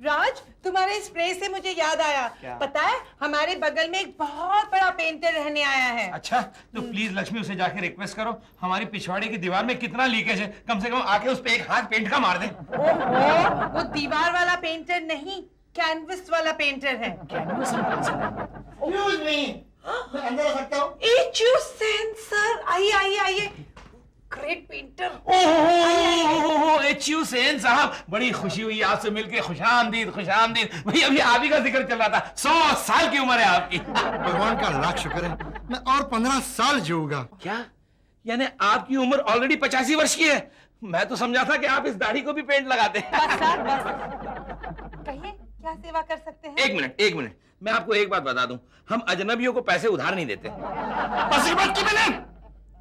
राज, तुम्हारे स्प्रे से मुझे याद आया। पता है, हमारे बगल में एक बहुत बड़ा पेंटर रहने आया है। अच्छा, तो प्लीज लक्ष्मी उसे जाके रिक्वेस्ट करो, हमारी पिछवाड़े की दीवार में कितना लीकेज है, कम से कम आके उस पे एक हाथ पेंट का मार दे। ओहो, वो दीवार वाला पेंटर नहीं, कैनवस वाला पेंटर है। Excuse me, मैं अंदर आ सकता हूँ? सर, आइए आइए आइए। Great painter. Oh H U Sen साहब, बड़ी खुशी हुई आपसे मिलके। खुशामदीद खुशामदीद। भाई अभी आप ही का जिक्र चल रहा था, 100 साल की उम्र है आपकी। भगवान का लाख शुक्र है, मैं और 15 साल जीऊंगा। क्या? यानी आपकी उम्र ऑलरेडी 85 वर्ष की है? मैं तो समझा था कि आप इस दाढ़ी को भी पेंट लगाते हैं। बस सर, बस। कहिए, क्या सेवा कर सकते हैं? एक मिनट, मैं आपको एक बात बता दूं, हम अजनबियों को पैसे उधार नहीं देते। बस बात की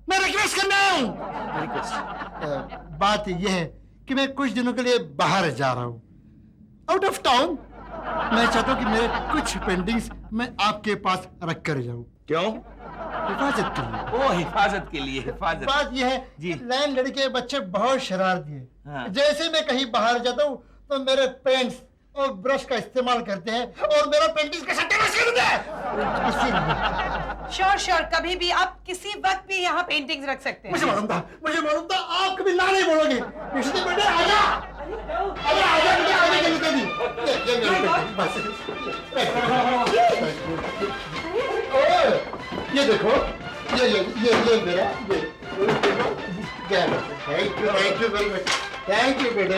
मैं रिक्वेस्ट करना हूँ। रिक्वेस्ट? बात यह है कि मैं कुछ दिनों के लिए बाहर जा रहा हूँ, आउट ऑफ टाउन। मैं चाहता हूँ कि मेरे कुछ पेंटिंग्स मैं आपके पास रख कर जाऊँ। क्यों? हिफाजत के लिए। ओ हिफाजत के लिए, हिफाजत। बात यह है जी। लैंड लड़के के बच्चे बहुत शरारती हैं। हाँ। जैसे मैं कहीं बाहर जाता हूँ तो मेरे पेंट्स और ब्रश का इस्तेमाल करते हैं और मेरा पेंटिंग का सत्यानाश कर देते हैं। इसीलिए श्योर, कभी भी आप किसी वक्त भी यहाँ पेंटिंग्स रख सकते हैं। मुझे मालूम था आप कभी ना नहीं बोलोगे। निश्चित बेटे आजा, अरे आजा बेटे, आजा जल्दी जल्दी। ये मेरी पेंटिंग बस। ये देखो, ये मेरा thank you very much. Thank you बेटे।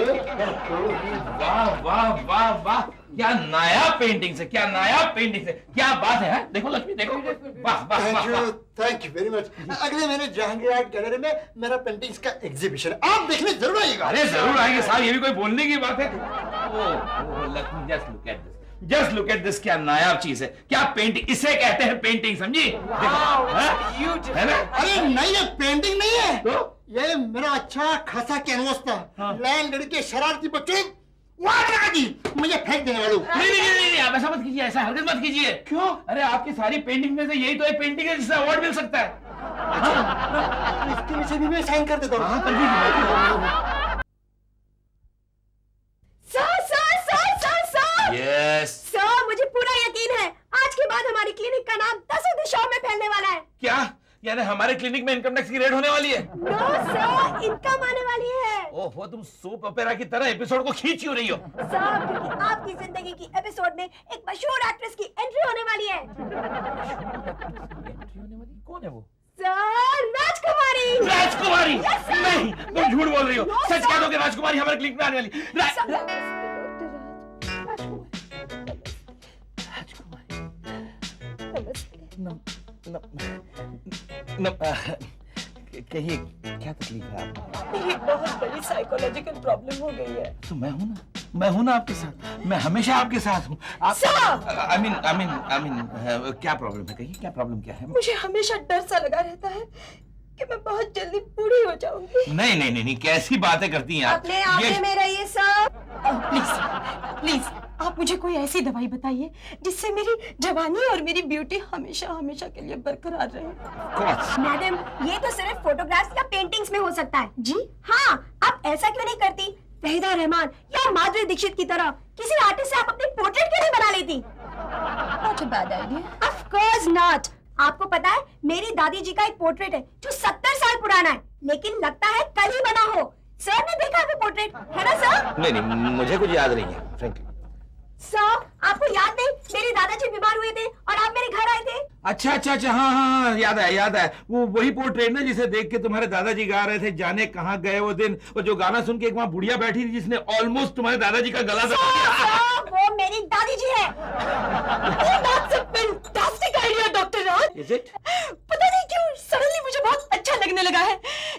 वाह वाह वाह वाह, क्या नायाब पेंटिंग से, क्या नायाब पेंटिंग से, क्या बात है। देखो लक्ष्मी, देखो, वाह वाह वाह। Thank you very much. अगले महीने जहांगीर आर्ट गैलरी में मेरा पेंटिंग्स का एग्जीबिशन, आप देखने जरूर आइएगा। अरे जरूर आएंगे साहब, ये भी कोई बोलने की बात है। Oh Lakshmi, just look at this, just look at this, क्या नायाब चीज है, क्या पेंटिंग, इसे कहते हैं पेंटिंग, समझी? है ना? अरे नहीं, ये पेंटिंग नहीं है, तो ये मेरा अच्छा खासा कैनवस था। लैंड लड़के शरारती बच्चे मुझे फेंक देने वालों। नहीं, आप ऐसा मत कीजिए, ऐसा हरकत मत कीजिए। क्यों? अरे आपकी सारी पेंटिंग में से यही तो एक पेंटिंग है जिससे अवार्ड मिल सकता है। इसके नीचे भी मैं साइन कर देता हूँ। सर यस सर, मुझे पूरा यकीन है आज के बाद हमारी क्लिनिक का नाम 10 दिशाओं में फैलने वाला है। क्या? यानी हमारे क्लिनिक में इनकम टैक्स की रेड होने वाली है? नो सर, इनकम आने वाली है। ओहो, तुम सोप ओपेरा की तरह एपिसोड को खींच क्यों रही हो? सर, क्योंकि आपकी जिंदगी की एपिसोड में एक मशहूर एक्ट्रेस की एंट्री होने वाली है। कौन है वो? सर, राजकुमारी। राजकुमारी? Yes, sir. नहीं, तुम झूठ बोल रही हो। No, सच sir. कह दो कि राजकुमारी हमारे क्लिनिक में आने वाली। कहिए, क्या तकलीफ है आपको? एक बहुत बड़ी साइकोलॉजिकल प्रॉब्लम हो गई है। तो मैं हूं ना आपके साथ, मैं हमेशा आपके साथ हूँ। आई मीन क्या प्रॉब्लम है, कहिए क्या प्रॉब्लम क्या है? मुझे हमेशा डर सा लगा रहता है कि मैं बहुत जल्दी बूढ़ी हो जाऊंगी। नहीं, कैसी बातें करती हैं आप? अपने आपने में रहिए सर। प्लीज आप मुझे कोई ऐसी दवाई बताइए जिससे मेरी जवानी और मेरी ब्यूटी हमेशा हमेशा के लिए बरकरार रहे। मैडम, ये तो सिर्फ फोटोग्राफ्स या पेंटिंग्स में हो सकता है। जी हाँ, आप ऐसा क्यों नहीं करती? वहीदा रहमान या माधुरी दीक्षित की तरह किसी आर्टिस्ट से आप अपनी पोर्ट्रेट क्यों नहीं बना लेती? Not a bad idea. Of course not. आपको पता है, मेरी दादी जी का एक पोर्ट्रेट है जो 70 साल पुराना है, लेकिन लगता है कल ही बना हो। सर ने देखा है वो पोर्ट्रेट, है ना सर? नहीं, मुझे कुछ याद नहीं है फ्रैंकली। सर, आपको याद नहीं मेरे दादाजी बीमार हुए थे और आप मेरे घर आए थे? अच्छा, हाँ, याद है। वो वही पोर्ट्रेट ना जिसे देख के तुम्हारे दादाजी गा रहे थे, जाने कहाँ गए वो दिन, और जो गाना सुन के एक वहाँ बुढ़िया बैठी थी जिसने ऑलमोस्ट तुम्हारे दादाजी का गला दबा दिया। वो मेरी दादी जी है। That's a fantastic idea, doctor Raj. Is it? पता नहीं क्यों सडनली मुझे बहुत अच्छा लगने लगा है।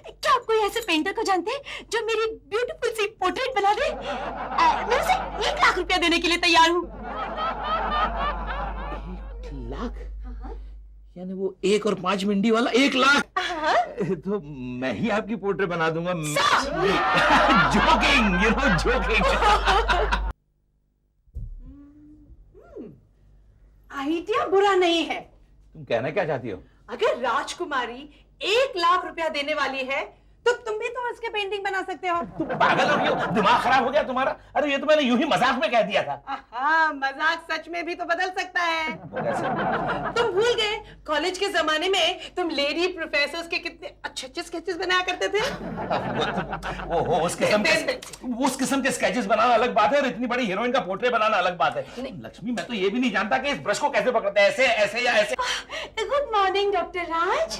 क्या आप कोई ऐसे पेंटर को जानते हैं जो मेरी ब्यूटीफुल सी पोर्ट्रेट बना दे? मैं उसे 1 लाख रुपया देने के लिए तैयार हूँ। 1 लाख? यानी वो 1 और 5 मिंडी वाला 1 लाख? तो मैं ही आपकी पोर्ट्रेट बना दूंगा। जोकिंग। आइडिया बुरा नहीं है। तुम कहना क्या चाहती हो? अगर राजकुमारी 1 लाख रुपया देने वाली है तो तुम भी तो उसके पेंटिंग बना सकते हो। तुम पागल हो गई हो, दिमाग खराब हो गया तुम्हारा? अरे ये तो मैंने यूं ही मजाक में कह दिया था। हाँ, मजाक सच में भी तो बदल सकता है। तुम भूल गए कॉलेज के जमाने में तुम लेडी प्रोफेसर्स के कितने अच्छे अच्छे स्केचेस बनाया करते थे। ओहो, उस किस्म के स्केचेस बनाना अलग बात है और इतनी बड़ी हीरोइन का पोर्ट्रेट बनाना अलग बात है। लक्ष्मी, मैं तो ये भी नहीं जानता कि इस ब्रश को कैसे पकड़ते हैं, ऐसे ऐसे या ऐसे। गुड मॉर्निंग डॉक्टर राज।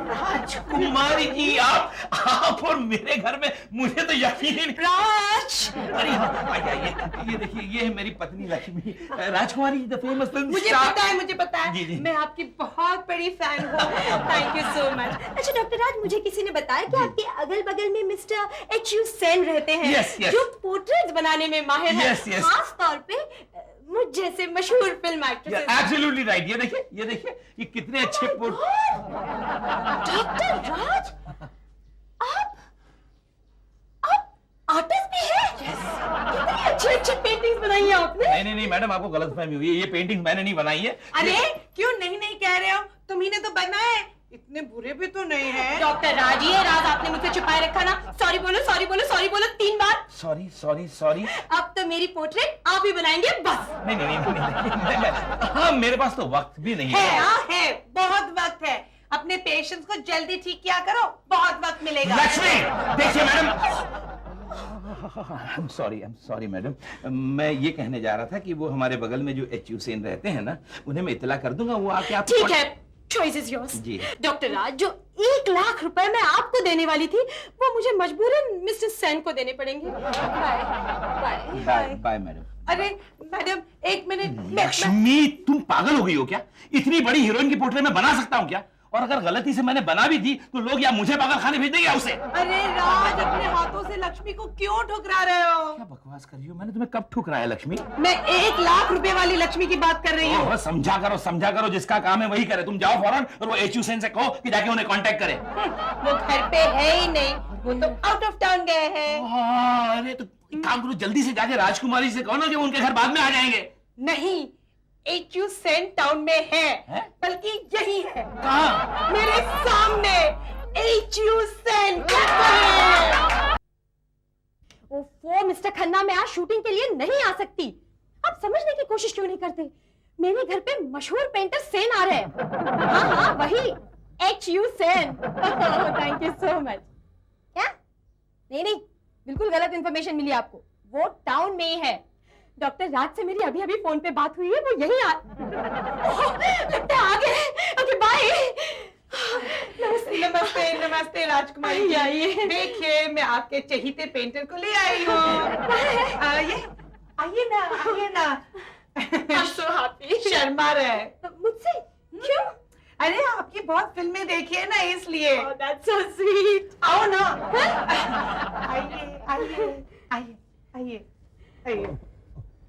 राजकुमारी जी, आप और मेरे घर में, मुझे तो यकीन ही नहीं। राज, अरे हाँ, ये देखिए, ये है मेरी पत्नी लक्ष्मी, राजकुमारी द फेमस फिल्म मुझे स्टार। पता है, मुझे पता है। जी, जी। मैं आपकी बहुत बड़ी फैन हूँ। Thank you so much. अच्छा डॉक्टर राज, मुझे किसी ने बताया कि आपके अगल बगल में मिस्टर एच.यू. सेन रहते हैं। Yes, yes. जो पोर्ट्रेट्स बनाने में माहिर हैं। Yes, yes. खास तौर पे मुझ जैसे मशहूर फिल्म एक्ट्रेसेस। Absolutely right. ये देखिए, ये कितने अच्छे डॉक्टर राज, आप आर्टिस्ट भी हैं? कितनी अच्छी अच्छी पेंटिंग्स बनाई हैं आपने। नहीं मैडम, आपको गलतफहमी हुई है। ये पेंटिंग मैंने नहीं बनाई है। अरे क्यों नहीं कह रहे हो? तुम्ही ने तो बनाए, इतने बुरे भी तो नहीं है। डॉक्टर राज, ये राज आपने मुझसे छुपाए रखा ना। सॉरी बोलो, सॉरी बोलो, सॉरी बोलो 3 बार। सॉरी। अब तो मेरी पोर्ट्रेट आप ही बनाएंगे बस। नहीं। हाँ, मेरे पास तो वक्त भी नहीं है। हाँ है, बहुत वक्त है। अपने पेशेंट्स को जल्दी ठीक किया करो, बहुत वक्त मिलेगा। लक्ष्मी, देखिए मैडम, I'm sorry मैडम, मैं ये कहने जा रहा था कि वो हमारे बगल में जो एच.यू. सेन रहते हैं ना, उन्हें मैं इतला कर दूंगा, वो आके आप। ठीक है, चॉइस इज योर्स। जी। डॉक्टर राज, जो 1 लाख रुपए मैं आपको देने वाली थी, वो मुझे मजबूरन मिस्टर सेन को देने पड़ेंगे। Bye madam. अरे मैडम, 1 मिनट। लक्ष्मी, तुम पागल हो गई हो क्या? इतनी बड़ी हीरोइन की पोर्ट्रेट मैं बना सकता हूँ क्या? और अगर गलती से मैंने बना भी दी तो लोग या मुझे पागल खाने भेज देंगे या उसे। अरे राज, अपने हाथों से लक्ष्मी को क्यों ठुकरा रहे हो? क्या बकवास कर रही हो? मैंने तुम्हें कब ठुकराया लक्ष्मी? मैं 1 लाख रुपए वाली लक्ष्मी की बात कर रही हूँ। समझा करो, जिसका काम है वही करे। तुम जाओ फौरन और वो एच.यू. सेन से कहो कि जाके उन्हें कांटेक्ट करे। वो घर पे है ही नहीं, वो तो आउट ऑफ टाउन गए हैं। अरे तो एक काम करो, जल्दी से जाके राजकुमारी से कहो ना कि वो उनके घर बाद में आ जाएंगे। नहीं, एच.यू. सेन टाउन में है, बल्कि यही है। कहाँ? मेरे सामने एच.यू. सेन। ओफो मिस्टर खन्ना, मैं आज शूटिंग के लिए नहीं आ सकती। आप समझने की कोशिश क्यों नहीं करते? मेरे घर पे मशहूर पेंटर सेन आ रहे हैं। हाँ, वही H U. Sen. Thank you so much. क्या? नहीं, बिल्कुल गलत इंफॉर्मेशन मिली आपको। वो टाउन में ही है। डॉक्टर राज से मेरी अभी फोन पे बात हुई है, वो यही लगता है आ गए। Okay bye. नमस्ते राजकुमारी जी। आइए। देखिए, मैं आपके चहीते पेंटर को ले आई हूँ। आइए ना। I'm so happy। शर्मा रहे मुझसे? क्यों? अरे आपकी बहुत फिल्में देखी है ना, इसलिए। Oh, that's so sweet। आओ ना। आइए।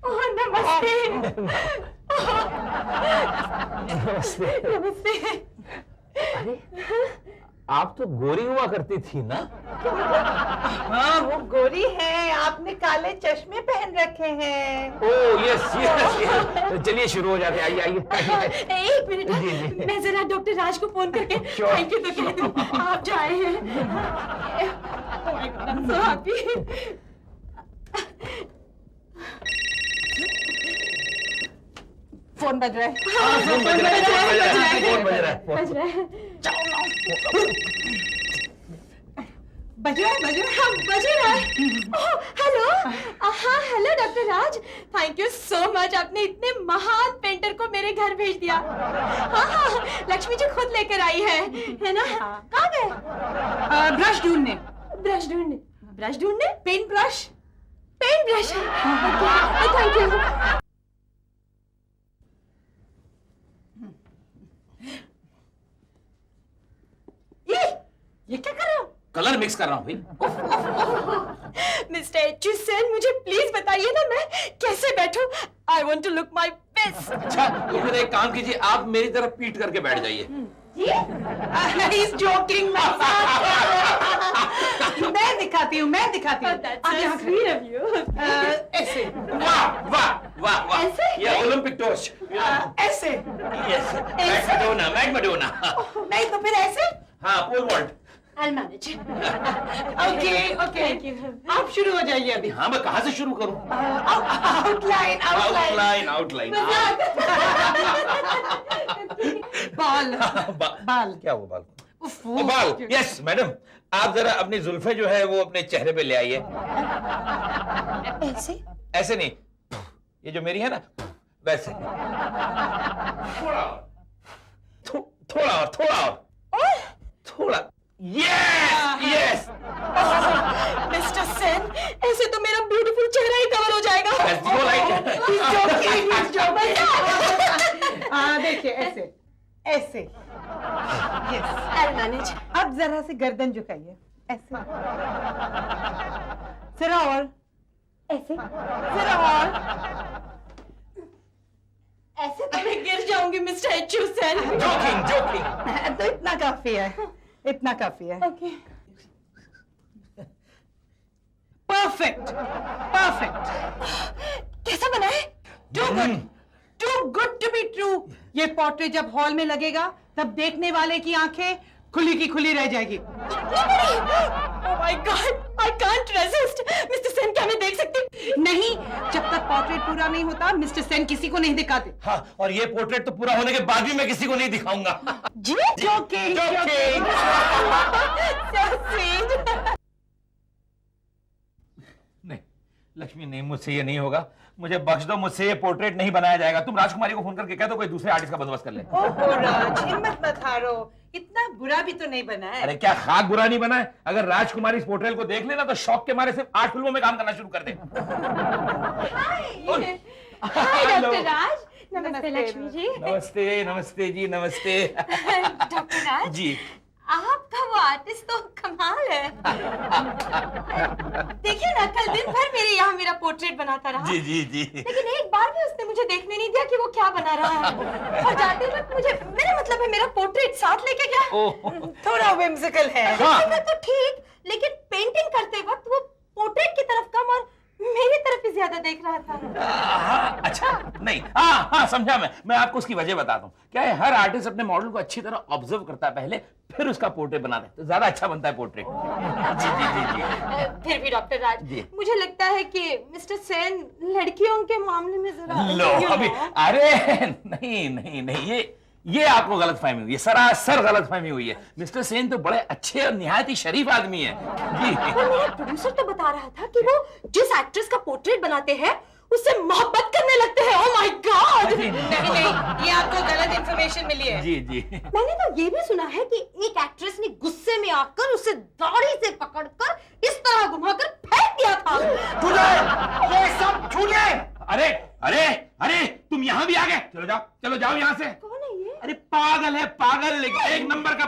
ओह नमस्ते। नमस्ते। अरे, आप तो गोरी हुआ करती थी ना? हाँ, वो गोरी है। आपने काले चश्मे पहन रखे हैं। Oh yes. चलिए शुरू हो जाते हैं। आइए। 1 मिनट, मैं जरा डॉक्टर राज को फोन करके थैंक यू तो कह दूं। आप जो आए हैं। Oh my God, I'm so happy। Phone बज रहा है। फोन बज रहा है। बज रहा है। बज रहा है। हेलो। हाँ hello doctor Raj, thank you so much. आपने इतने महान पेंटर को मेरे घर भेज दिया। हाँ, लक्ष्मी जी खुद लेकर आई है ना? कहाँ गए? ब्रश ढूंढने। ब्रश ढूंढने? Pen brush. Thank you. ये क्या कर रहे हो? कलर मिक्स कर रहा हूँ भाई। मिस्टर एच.यू. सेन, मुझे प्लीज बताइए ना मैं कैसे बैठूं? I want to look my best। अच्छा, तो फिर एक काम कीजिए, आप मेरी तरफ पीट करके बैठ जाइए। He's joking। मैं दिखाती हूँ। That's so sweet of you। ऐसे। वाह। ऐसे? ये ओलंपिक टोस्ट। ऐसे। यस। मैकडोना। नहीं तो फिर ऐसे। हाँ, pole vault. I'll manage. Okay okay आप शुरू हो जाइए अभी हाँ, मैं कहाँ से शुरू करूँ? Outline outline. बाल बाल क्या हुआ बाल? उफ, बाल, यस मैडम, आप जरा अपनी जुल्फे जो है वो अपने चेहरे पे ले आइए। ऐसे? ऐसे नहीं, ये जो मेरी है ना वैसे। थोड़ा और थोड़ा। Yes yes. मिस्टर सेन, ऐसे तो मेरा ब्यूटीफुल चेहरा ही कवर हो जाएगा। देखिए ऐसे ऐसे यस I'll manage. अब जरा से गर्दन झुकाइए ऐसे जरा और ऐसे? जरा और ऐसे तो मैं गिर जाऊंगी मिस्टर एचू सेन। जोकिंग। तो इतना काफी है ओके। परफेक्ट कैसा बना है? Too good to be true. ये पोर्ट्रेट जब हॉल में लगेगा तब देखने वाले की आंखें खुली की खुली रह जाएगी। Oh my God, I can't resist. Mister Sen, क्या मैं देख सकती? नहीं, जब तक पोर्ट्रेट पूरा नहीं होता मिस्टर सेन किसी को नहीं दिखाते। हाँ, और ये पोर्ट्रेट तो पूरा होने के बाद भी मैं किसी को नहीं दिखाऊंगा। जी? Joking. So sweet. नहीं लक्ष्मी, नहीं, मुझसे ये नहीं होगा। मुझे बख्श दो, मुझसे ये पोर्ट्रेट नहीं बनाया जाएगा। तुम राजकुमारी को फोन करके कह दो कोई दूसरे आर्टिस्ट का बंदोबस्त कर ले। ओहो राज, हिम्मत मत हारो, इतना बुरा भी तो नहीं बना है। अरे क्या खाक बुरा नहीं बना है? अगर राजकुमारी इस पोर्ट्रेट को देख लेना तो शौक के मारे सिर्फ 8 फिल्मों में काम करना शुरू कर दे। हाय डॉक्टर राज। नमस्ते लक्ष्मी जी। नमस्ते जी, नमस्ते। डॉक्टर राज जी, आपका वो आर्टिस्ट तो कमाल है। देखिए ना, कल दिन भर मेरे यहाँ मेरा पोर्ट्रेट बनाता रहा। जी। लेकिन एक बार भी उसने मुझे देखने नहीं दिया कि वो क्या बना रहा है। और जाते वक्त मुझे, मेरा मतलब है, मेरा पोर्ट्रेट साथ लेके गया। थोड़ा whimsical है। whimsical तो ठीक, लेकिन पेंटिंग करते वक्त वो पोर्ट्रेट की तरफ कम और मेरी तरफ ही ज्यादा देख रहा था। अच्छा, नहीं, हाँ समझा मैं आपको उसकी वजह बताता हूँ। क्या है, हर आर्टिस्ट अपने मॉडल को अच्छी तरह ऑब्जर्व करता है पहले, फिर उसका पोर्ट्रेट बनाता है, तो ज्यादा अच्छा बनता है पोर्ट्रेट। जी। फिर भी डॉक्टर राज, जी। मुझे लगता है कि मिस्टर सेन लड़कियों के मामले में जरा लो अभी, अरे नहीं, ये आपको गलतफहमी हुई है, सरासर गलतफहमी हुई है। मिस्टर सेन तो बड़े अच्छे और निहायत ही शरीफ आदमी है। जी। पर मेरा प्रोड्यूसर तो बता रहा था कि वो जिस एक्ट्रेस का पोर्ट्रेट बनाते हैं उससे मोहब्बत करने लगते हैं। Oh my God! नहीं, ये आपको गलत इंफॉर्मेशन मिली है। जी। मैंने तो ये भी सुना है कि एक एक्ट्रेस ने गुस्से में आकर उसे दाढ़ी से पकड़कर इस तरह घुमाकर फेंक दिया था। ये सब झूठे। अरे तुम यहाँ भी आ गए। चलो जाओ यहाँ से। कौन है ये? अरे पागल है, लेकिन एक नंबर का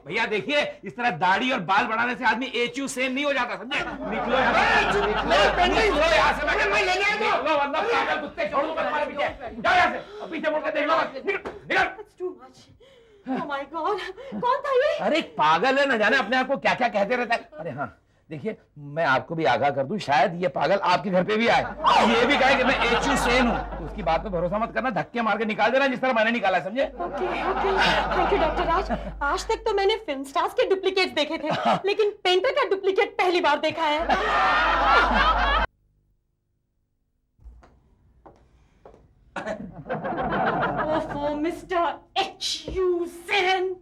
भैया देखिए, इस तरह दाढ़ी और बाल बढ़ाने से आदमी एचयू सेन नहीं हो जाता, समझे? निकलो यहाँ से, निकलो यहाँ से, वरना पागल कुत्ते छोड़ दूंगा तुम्हारे पीछे। जाओ यहाँ से, अब पीछे मुड़ के देख लो, निकल। That's too much. Oh my God! कौन था ये? अरे एक पागल है, न जाने अपने आप को क्या क्या कहते रहता है। अरे हाँ, देखिए मैं आपको भी आगाह कर दूं, शायद ये पागल आपके घर पे भी आए, ये भी कहे कि मैं एचयू सेन हूँ, तो उसकी बात पे भरोसा मत करना, धक्के मार के निकाल देना जिस तरह मैंने निकाला, समझे? ओके, थैंक यू डॉक्टर राज। आज तक तो मैंने फिल्म स्टार्स के डुप्लीकेट देखे थे, लेकिन पेंटर का डुप्लीकेट पहली बार देखा है। ओफो मिस्टर एचयू सेन,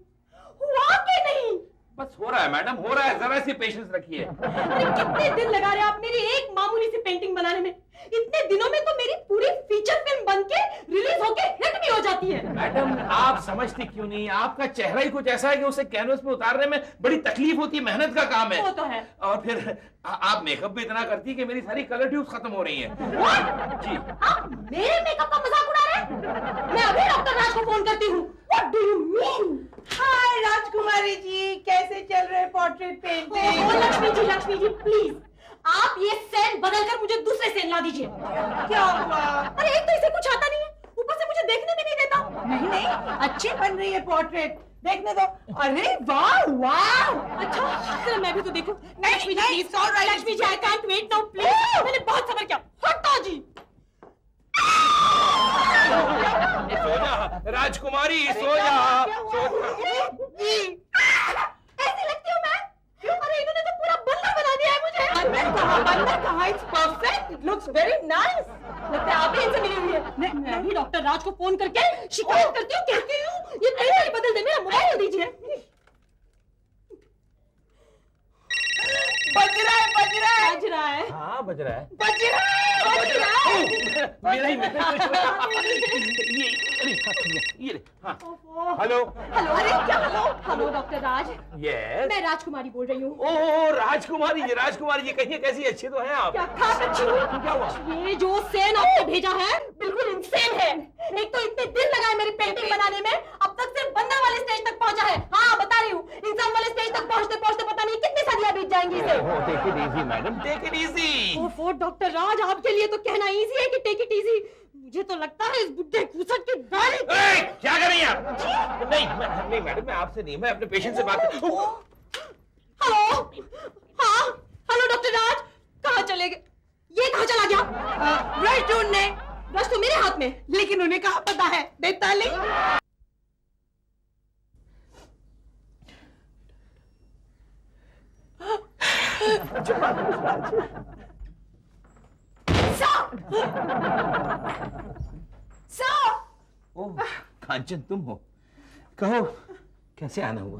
हुआ कि नहीं? बस हो रहा है मैडम, हो रहा है, जरा सी पेशेंस रखिए। अरे कितने दिन लगा रहे आप मेरी एक मामूली सी पेंटिंग बनाने में? इतने दिनों में तो मेरी पूरी फीचर फिल्म बनके रिलीज होके हिट भी हो जाती है। मैडम आप समझती क्यों नहीं, आपका चेहरा ही कुछ ऐसा है कि उसे कैनवस पे उतारने में बड़ी तकलीफ होती है, मेहनत का काम है। वो तो है। और फिर आप मेकअप भी इतना करती है कि मेरी सारी कलर ट्यूब्स खत्म हो रही हैं। जी। आप मेरे मेकअप का मजाक उड़ा रहे हैं? मैं अभी डॉक्टर राज को फोन करती हूँ। What do you mean? हाय राजकुमारी जी, कैसे चल रहे portrait painting? Lakshmi ji please, आप ये सेन बदलकर मुझे दूसरे सेन ला दीजिए। क्या हुआ? अरे एक तो इसे कुछ आता नहीं है, ऊपर से मुझे देखने भी नहीं देता। नहीं, अच्छी बन रही है पोर्ट्रेट, देखने दो। अरे वाह! अच्छा, चलो मैं भी तो देखूं। नहीं, please, alright Lakshmi ji, I can't wait now please. मैंने बहुत सब्र किया। हटो जी। सो जा राजकुमारी, सो जा। ऐसी लगती हूँ मैं? looks very nice. लगता है आप ही इनसे मिली हुई है। मैं भी डॉक्टर राज को फोन करके शिकायत करती हूँ, कहती हूँ ये पेंटिंग बदल दे, मेरा मोबाइल दीजिए। बज रहा है, बज रहा है, बज रहा है, हाँ बज रहा है। बज रहा है, बज रहा है। मेरा ही ये हाँ। हेलो हेलो, अरे क्या हेलो डॉक्टर राज, यस। मैं राजकुमारी बोल रही हूँ। ओह राजकुमारी जी, राजकुमारी जी कहिए कैसी अच्छी तो हैं आप? क्या खास अच्छी हूँ? क्या हुआ? ये जो सेन आपने भेजा है बिल्कुल इंसेन है। एक तो इतने दिन लगाए मेरी पेंटिंग बनाने में, अब तक सिर्फ बंदर वाले स्टेज तक पहुंचा है। हाँ बता रही हूँ, इंसान वाले स्टेज तक पहुंचते पहुंचते पता नहीं कितनी सदियां बीत जाएंगी इसे। Take it easy madam, take it easy. ओफो डॉक्टर राज, आपके लिए तो कहना इजी है कि टेक इट इजी, मुझे तो लगता है इस बुड्ढे खूसट की दाढ़ी। क्या कर रही हैं आप? नहीं मैडम, मैं आपसे नहीं, मैं अपने पेशेंट से बात कर। हेलो, हाँ हेलो डॉक्टर राज, कहाँ चले गए? ये कहाँ चला गया? ब्रश ढूंढने। ब्रश तो मेरे हाथ में। लेकिन उन्हें कहाँ पता है? बेताली। सर, ओह कांचन तुम हो, कहो कैसे आना हुआ?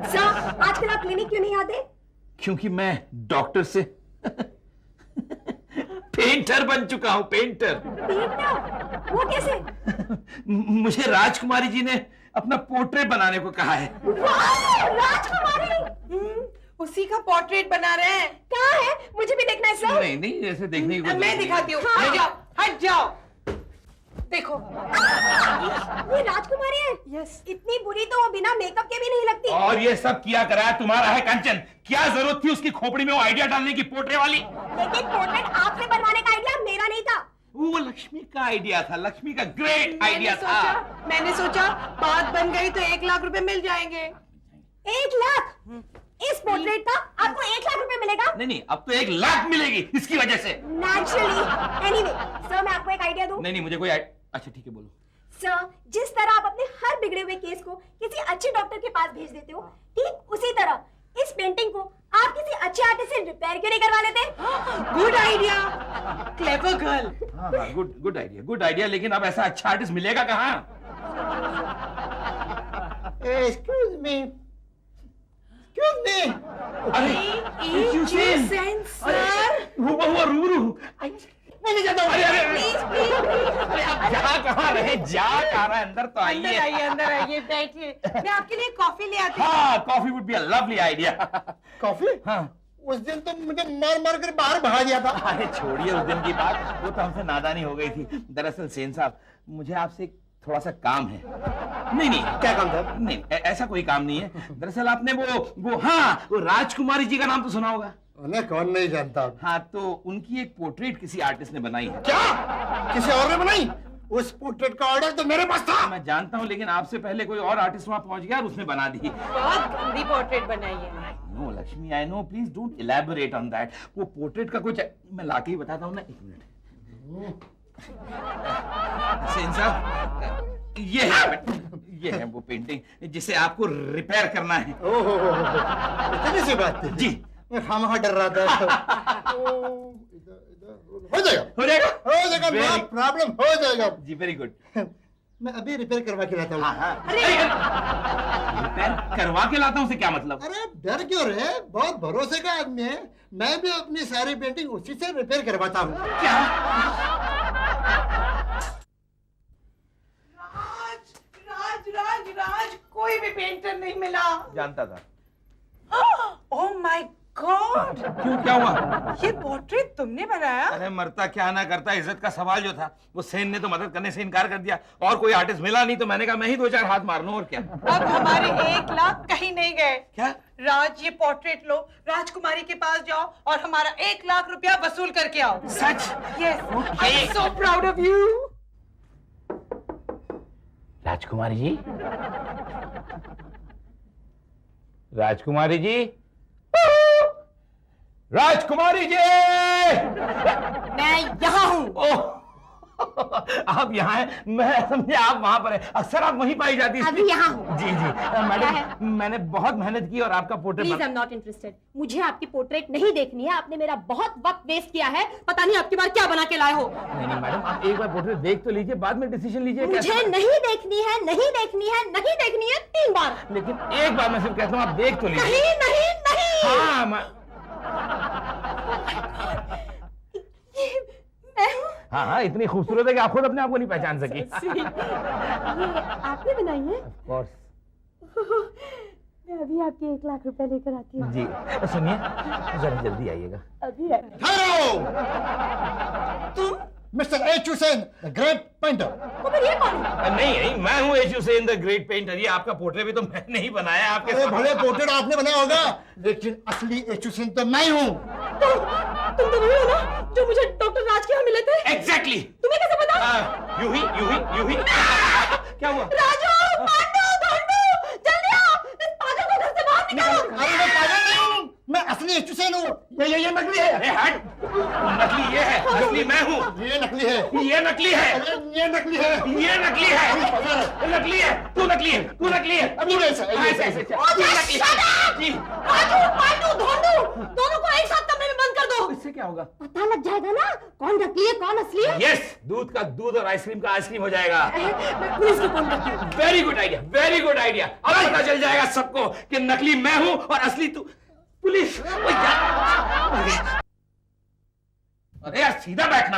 सर आजकल आप क्लिनिक क्यों नहीं आते? क्योंकि मैं डॉक्टर से पेंटर बन चुका हूँ, पेंटर। पेंटर? वो कैसे? मुझे राजकुमारी जी ने अपना पोर्ट्रेट बनाने को कहा है। वाह, राजकुमारी! उसी का पोर्ट्रेट बना रहे हैं। कहाँ है? मुझे भी देखना है सर। नहीं नहीं, ऐसे देखने की कोई मैं जरूरत नहीं। दिखाती हूँ। हाँ। हट जाओ, हट जाओ। देखो। ये राजकुमारी है? यस। इतनी बुरी तो वो बिना मेकअप के भी नहीं लगती। और ये सब किया कराया तुम्हारा है कंचन, क्या जरूरत थी उसकी खोपड़ी में वो आइडिया डालने की, पोर्ट्रेट वाली? लेकिन पोर्ट्रेट आपसे बनवाने का आइडिया मेरा नहीं था। वो लक्ष्मी का आइडिया था, लक्ष्मी का ग्रेट आइडिया था। मैंने सोचा बात बन गई तो 1 लाख रुपए मिल जाएंगे। 1 लाख? इस पोर्ट्रेट का आपको 1 लाख रुपए मिलेगा? नहीं नहीं, अब तो 1 लाख मिलेगी इसकी वजह से। नेचुरली। एनीवे सर, मैं आपको एक आइडिया दूं? नहीं नहीं, मुझे कोई अच्छा ठीक है बोलो। सर, जिस तरह आप अपने हर बिगड़े हुए केस को किसी अच्छे डॉक्टर के पास भेज देते हो, ठीक उसी तरह इस पेंटिंग को आप किसी अच्छे आर्टिस्ट से रिपेयर क्यों नहीं करवा लेते? Good idea, clever girl. हाँ हाँ, गुड आइडिया, गुड आइडिया, लेकिन अब ऐसा अच्छा आर्टिस्ट मिलेगा कहाँ? Excuse me, excuse me. अरे सर, हुआ रूबरू। मैं नहीं जाता हूँ। अरे आप जा कहाँ रहे, जा कहाँ रहे, अंदर तो अंदर आइए। आइए, अंदर आइए, बैठिए। मैं आपके लिए कॉफी ले आती हूँ। हाँ, coffee would be a lovely idea. Coffee? हाँ। उस दिन तो मुझे मार मार कर बाहर भगा दिया था। अरे छोड़िए उस दिन की बात, वो तो हमसे नादानी हो गई थी। दरअसल सेन साहब, मुझे आपसे थोड़ा सा काम है। नहीं नहीं, क्या काम था? नहीं ऐसा कोई काम नहीं है। दरअसल आपने वो राजकुमारी जी का नाम तो सुना होगा। उन्हें कौन नहीं जानता। हाँ, तो उनकी एक पोर्ट्रेट किसी आर्टिस्ट ने बनाई है। क्या? किसी और ने बनाई? उस पोर्ट्रेट का ऑर्डर तो मेरे पास था। मैं जानता हूँ, लेकिन आपसे पहले कोई और आर्टिस्ट वहां पहुंच गया और उसने बना दी। बहुत गंदी पोर्ट्रेट बनाई है। No Lakshmi, I know, please don't elaborate on that. वो पोर्ट्रेट का कुछ मैं लाके ही बताता हूँ ना, 1 मिनट। सेन साहब, ये है वो पेंटिंग जिसे आपको रिपेयर करना है। ओहो, इतनी सी बात थी। जी, मैं खामखा डर रहा था। हो जाएगा, हो जाएगा, हो जाएगा, नो प्रॉब्लम, हो जाएगा। जी वेरी गुड। मैं अभी रिपेयर करवा के लाता हूँ। रिपेयर करवा के लाता हूँ से क्या मतलब? अरे डर क्यों रहे, बहुत भरोसे का आदमी है। मैं भी अपनी सारी पेंटिंग उसी से रिपेयर करवाता हूँ। क्या? राज, कोई भी पेंटर नहीं मिला। जानता था। ओह माय गॉड, क्यों, क्या हुआ? ये पोर्ट्रेट तुमने बनाया? अरे मरता क्या ना करता, इज्जत का सवाल जो था वो सेन ने तो मदद करने से इनकार कर दिया, और कोई आर्टिस्ट मिला नहीं तो मैंने कहा मैं ही 2-4 हाथ मार लूं, और क्या। अब हमारे 1 लाख कहीं नहीं गए। क्या? राज, ये पोर्ट्रेट लो, राजकुमारी के पास जाओ और हमारा 1 लाख रुपया वसूल करके आओ। सच? Yes, I am so proud of you. Rajkumari ji, राजकुमारी जी, राजकुमारी जी, मैं यहाँ हूँ। ओह आप यहाँ हैं, मैं समझे आप वहाँ पर हैं। अक्सर आप वहीं पाई जाती हैं। अभी यहाँ हूँ। जी जी मैडम, मैंने बहुत मेहनत की और आपका portrait please I am not interested. मुझे आपकी पोर्ट्रेट नहीं देखनी है। आपने मेरा बहुत वक्त वेस्ट किया है। पता नहीं आपकी बार क्या बना के लाए हो। नहीं मैडम, आप एक बार पोर्ट्रेट देख तो लीजिए, बाद में डिसीजन लीजिए। मुझे नहीं देखनी है, नहीं देखनी है, नहीं देखनी है 3 बार। लेकिन एक बार मैं सिर्फ कहता हूँ, आप देख तो लीजिए। नहीं नहीं नहीं। हाँ मैं हूँ। हाँ हाँ, इतनी खूबसूरत है कि आप खुद अपने आप को नहीं पहचान सकी। ये आपने बनाई है? Of course. मैं अभी आपके 1 लाख रुपए लेकर आती हूँ। जी सुनिए, जरा जल्दी आइएगा। अभी आए। ठहरो! तुम? Mister H Hussain, the great painter. तो फिर ये कौन है? नहीं, मैं हूँ H Hussain the great painter. ये आपका पोर्ट्रेट भी तो मैंने ही बनाया है आपके। अरे भले पोर्ट्रेट आपने बनाया होगा, लेकिन असली एच हुसैन तो मैं हूँ। तुम तो वही हो ना जो मुझे डॉक्टर राज के यहाँ मिले थे? Exactly. तुम्हें कैसे पता? यूं ही क्या हुआ? राजू, पांडु, धोंडू, जल्दी आओ, इस पागल को घर से बाहर निकालो। अरे मैं पागल नहीं हूँ, मैं असली एच हुसैन हूँ। ये नकली है। अरे हट, नकली ये है, असली मैं हूँ। ये नकली है। ये नकली है। अरे ये नकली है। ये नकली है। नकली है। तू नकली है। तू नकली है। अभी ऐसा ऐसे। तू नकली है। जी। राजू, पांडु, धोंडू, दोनों को एक साथ कमरे में बंद कर दो। इससे क्या होगा? पता लग जाएगा ना कौन नकली है कौन असली है। यस, दूध का दूध और आइसक्रीम का आइसक्रीम हो जाएगा। मैं पुलिस को फोन करती हूँ। Very good idea, very good idea. अब पता चल जाएगा सबको कि नकली मैं हूँ और असली तू। पुलिस। अरे यार सीधा बैठना,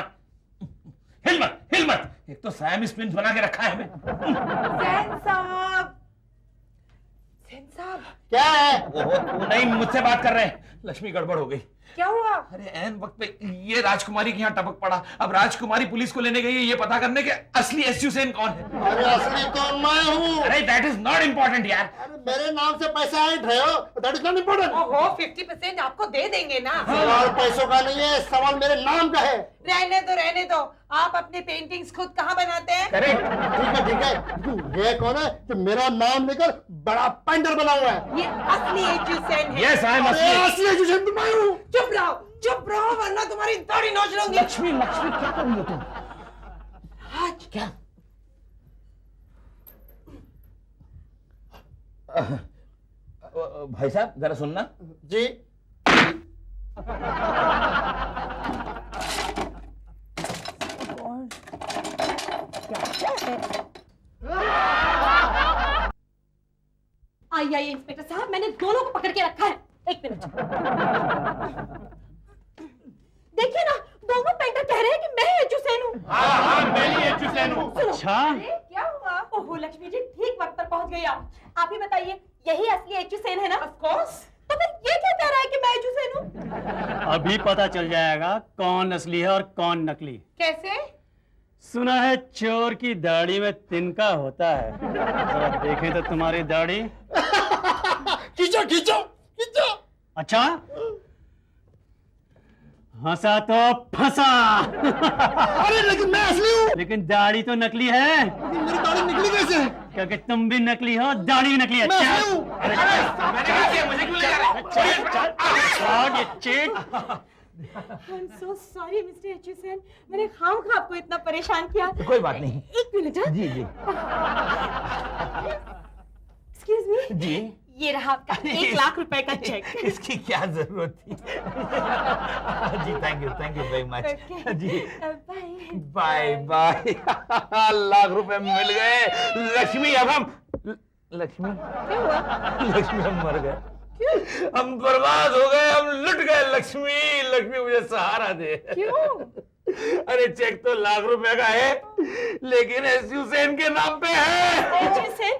हिल मत। एक तो सैम स्प्रिंट बना के रखा है हमें। सेन साहब, सेन साहब, क्या है? ओहो, तू नहीं, मुझसे बात कर रहे हैं। लक्ष्मी, गड़बड़ हो गई। क्या हुआ? अरे ऐन वक्त पे ये राजकुमारी के यहाँ टपक पड़ा। अब राजकुमारी पुलिस को लेने गई है ये पता करने के असली एस हुसैन कौन है। अरे असली तो मैं हूँ। अरे दैट इज नॉट इम्पोर्टेंट यार। अरे मेरे नाम से पैसा ऐंठ रहे हो, दैट इज नॉट इम्पोर्टेंट। ओहो, 50% आपको दे देंगे ना। सवाल पैसों का नहीं है, सवाल मेरे नाम का है। रहने दो। आप अपने पेंटिंग्स खुद कहाँ बनाते हैं? करेक्ट। ठीक है। ये कौन है जो मेरा नाम लेकर बड़ा पेंटर बना हुआ है? ये असली एच हुसैन है। यस आई एम अरे असली। असली एच हुसैन तो मैं हूँ। चुप रहो वरना तुम्हारी दाढ़ी नोच लूंगी। लक्ष्मी क्या कर रही हो तुम? आज क्या? भाई साहब जरा सुनना। जी। आइए इंस्पेक्टर साहब, मैंने दोनों को पकड़ के रखा है। 1 मिनट। देखिए ना, दोनों पेंटर कह रहे हैं कि मैं एच हुसैन हूँ। हाँ मैं ही एच हुसैन हूँ। अच्छा, क्या हुआ? ओहो लक्ष्मी जी, ठीक वक्त पर पहुंच गई आप ही बताइए, यही असली एच हुसैन है ना? Of course. तो फिर ये क्या कह रहा है कि मैं एच हुसैन हूँ? अभी पता चल जाएगा कौन असली है और कौन नकली। कैसे? सुना है चोर की दाढ़ी में तिनका होता है। जरा देखें तो तुम्हारी दाढ़ी। खींचो। अच्छा, हंसा तो फंसा। अरे लेकिन मैं असली हूँ। लेकिन दाढ़ी तो नकली है। लेकिन मेरी दाढ़ी निकली कैसे? क्योंकि तुम भी नकली हो, दाढ़ी भी नकली है। मैं चल। असली हूँ। मैंने क्या किया? मुझे क्यों ले जा रहे चल, ये check. I'm so sorry, Mr. H Hussain, मैंने खामखा आपको इतना परेशान किया। कोई बात नहीं। 1 मिनट। हाँ? जी Excuse me? जी। ये रहा आपका 1 लाख रुपए का चेक। इसकी क्या जरूरत थी? जी thank you very much. Okay. जी बाय। बाय। लाख रुपए मिल गए। लक्ष्मी, अब हम लक्ष्मी हम मर गए। हम बर्बाद हो गए, हम लुट गए। लक्ष्मी मुझे सहारा दे। क्यों? अरे चेक तो लाख रुपए का है, लेकिन एस हुसैन के नाम पे है। H Hussain?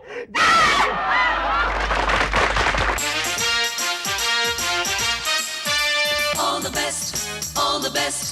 All the best